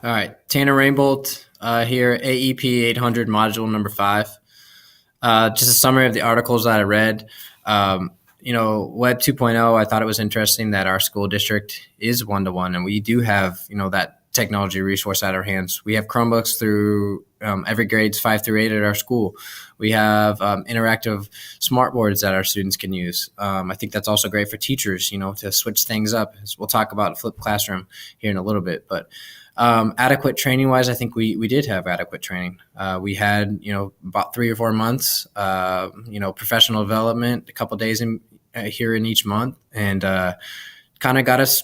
All right, Tanner Rainbolt here, AEP 800 Module number 5. Just a summary of the articles that I read. Web 2.0, I thought it was interesting that our school district is one-to-one, and we do have, that technology resource at our hands. We have Chromebooks through every grades 5 through 8 at our school. We have interactive smartboards that our students can use. I think that's also great for teachers, to switch things up. We'll talk about a flipped classroom here in a little bit, but adequate training wise, I think we did have adequate training. We had, about 3 or 4 months, professional development, a couple days here in each month, and kind of got us,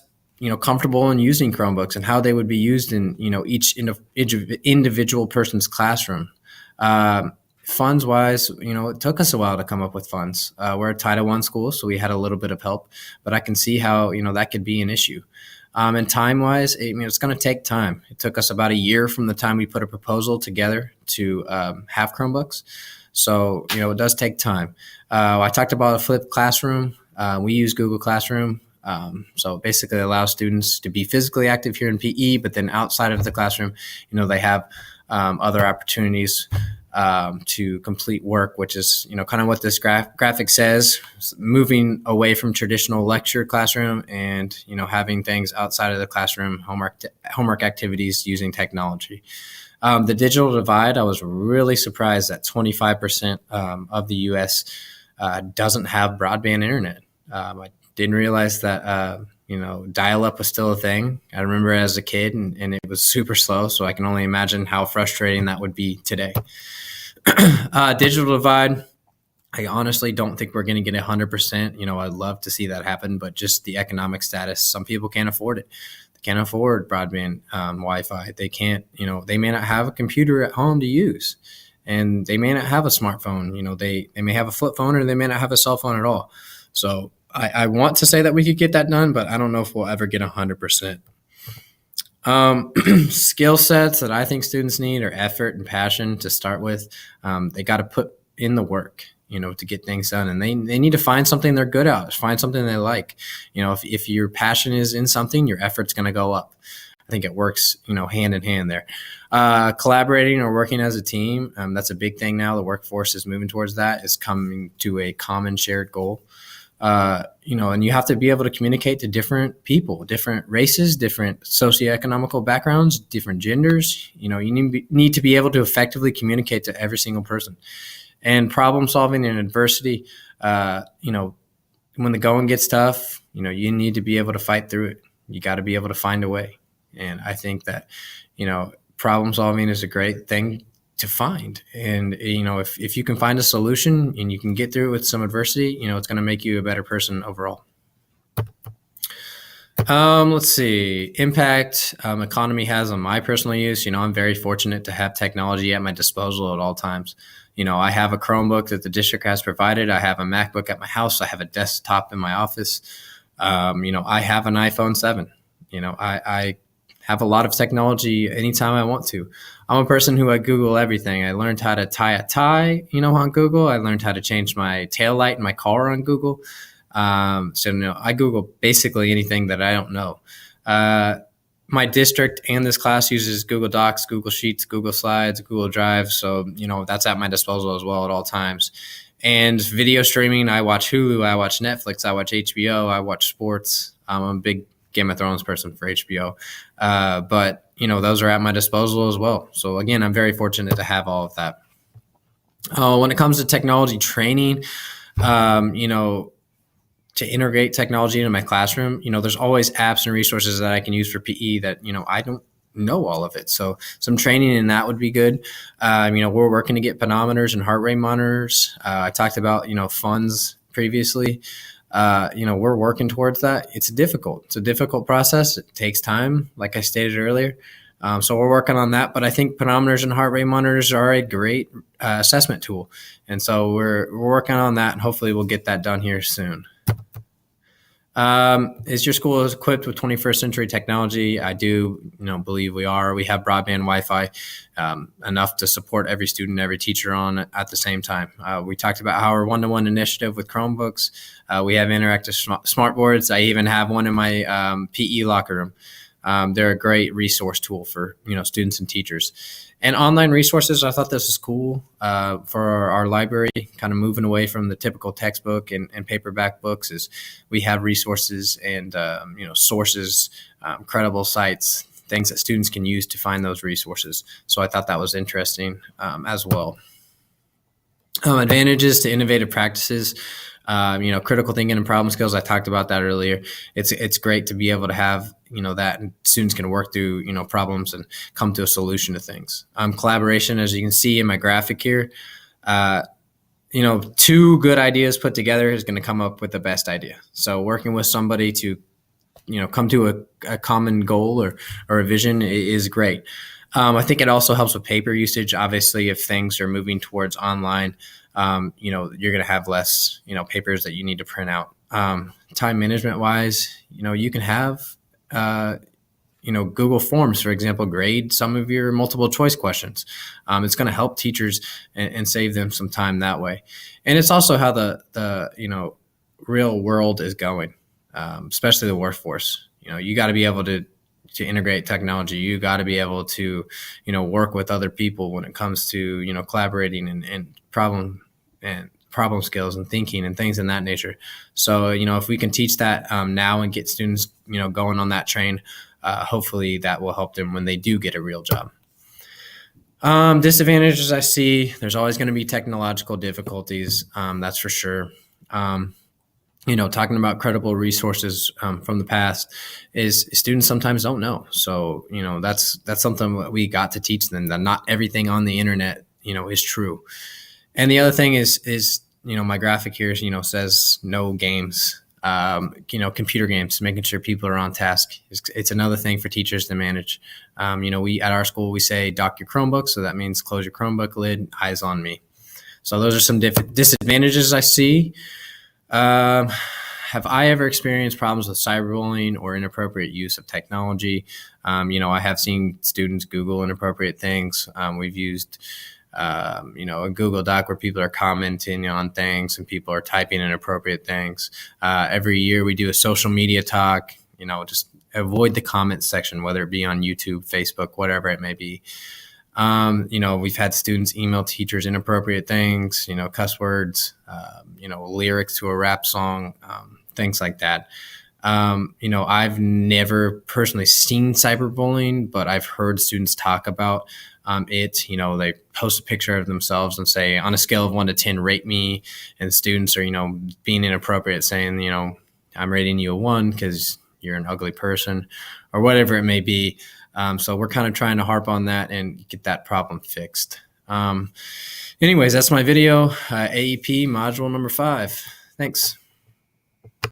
comfortable in using Chromebooks and how they would be used in, each individual person's classroom. Funds wise, it took us a while to come up with funds. We're a Title I school, so we had a little bit of help, but I can see how, that could be an issue. And time-wise, it's going to take time. It took us about a year from the time we put a proposal together to have Chromebooks. So, it does take time. I talked about a flipped classroom. We use Google Classroom. So basically allows students to be physically active here in PE, but then outside of the classroom, they have other opportunities to complete work, which is, kind of what this graphic says, moving away from traditional lecture classroom and, having things outside of the classroom, homework activities using technology. The digital divide, I was really surprised that 25% of the U.S. Doesn't have broadband internet. I didn't realize that, dial-up was still a thing. I remember as a kid and it was super slow, so I can only imagine how frustrating that would be today. Digital divide, I honestly don't think we're going to get 100%. I'd love to see that happen, but just the economic status, some people can't afford it. They can't afford broadband Wi-Fi. They can't, they may not have a computer at home to use, and they may not have a smartphone. They may have a flip phone, or they may not have a cell phone at all. So I want to say that we could get that done, but I don't know if we'll ever get 100%. Skill sets that I think students need are effort and passion to start with. They got to put in the work, to get things done, and they need to find something they're good at, find something they like. If your passion is in something, your effort's going to go up. I think it works, hand in hand there. Collaborating or working as a team, that's a big thing now. The workforce is moving towards that, is coming to a common shared goal. And you have to be able to communicate to different people, different races, different socioeconomical backgrounds, different genders. You need to be able to effectively communicate to every single person. And problem solving and adversity, when the going gets tough, you need to be able to fight through it. You got to be able to find a way. And I think that, problem solving is a great thing to find. And, if you can find a solution and you can get through it with some adversity, it's going to make you a better person overall. Let's see. Impact economy has on my personal use. I'm very fortunate to have technology at my disposal at all times. I have a Chromebook that the district has provided. I have a MacBook at my house. I have a desktop in my office. I have an iPhone 7. I have a lot of technology anytime I want to. I'm a person who I Google everything. I learned how to tie a tie, on Google. I learned how to change my taillight in my car on Google. I Google basically anything that I don't know. My district and this class uses Google Docs, Google Sheets, Google Slides, Google Drive. So, that's at my disposal as well at all times. And video streaming, I watch Hulu, I watch Netflix, I watch HBO, I watch sports. I'm a big Game of Thrones person for HBO. But, those are at my disposal as well. So again, I'm very fortunate to have all of that. When it comes to technology training, to integrate technology into my classroom, there's always apps and resources that I can use for PE that, I don't know all of it. So some training in that would be good. We're working to get pedometers and heart rate monitors. I talked about, funds previously. We're working towards that. It's a difficult process. It takes time, like I stated earlier. So we're working on that, but I think pedometers and heart rate monitors are a great assessment tool. And so we're working on that, and hopefully we'll get that done here soon. Is your school equipped with 21st century technology? I do, believe we are. We have broadband Wi-Fi, enough to support every student, every teacher on at the same time. We talked about our one-to-one initiative with Chromebooks. We have interactive smart boards. I even have one in my PE locker room. They're a great resource tool for students and teachers. And online resources, I thought this was cool for our library, kind of moving away from the typical textbook and paperback books. Is we have resources and sources, credible sites, things that students can use to find those resources. So I thought that was interesting as well. Advantages to innovative practices. Critical thinking and problem skills. I talked about that earlier. It's great to be able to have that, and students can work through problems and come to a solution to things. Collaboration, as you can see in my graphic here, two good ideas put together is going to come up with the best idea. So working with somebody to come to a common goal or a vision is great. I think it also helps with paper usage. Obviously, if things are moving towards online, you're going to have less, papers that you need to print out. Time management wise, you can have, Google Forms, for example, grade some of your multiple choice questions. It's going to help teachers and save them some time that way. And it's also how the real world is going, especially the workforce. You got to be able to integrate technology. You got to be able to, work with other people when it comes to, collaborating and problem skills and thinking and things in that nature. So, if we can teach that now and get students, going on that train, hopefully that will help them when they do get a real job. Disadvantages I see, there's always going to be technological difficulties. That's for sure. Talking about credible resources from the past is students sometimes don't know. So, that's something that we got to teach them, that not everything on the internet, is true. And the other thing is my graphic here, says no games, computer games, making sure people are on task. It's another thing for teachers to manage. We at our school, we say dock your Chromebook. So that means close your Chromebook lid, eyes on me. So those are some disadvantages I see. Have I ever experienced problems with cyberbullying or inappropriate use of technology? I have seen students Google inappropriate things. We've used, a Google Doc where people are commenting on things and people are typing inappropriate things. Every year we do a social media talk, just avoid the comment section, whether it be on YouTube, Facebook, whatever it may be. We've had students email teachers inappropriate things, cuss words, lyrics to a rap song, things like that. I've never personally seen cyberbullying, but I've heard students talk about it. They post a picture of themselves and say, on a scale of 1 to 10, rate me. And students are, being inappropriate, saying, I'm rating you a 1 because you're an ugly person or whatever it may be. So we're kind of trying to harp on that and get that problem fixed. Anyways, that's my video, AEP Module number 5. Thanks.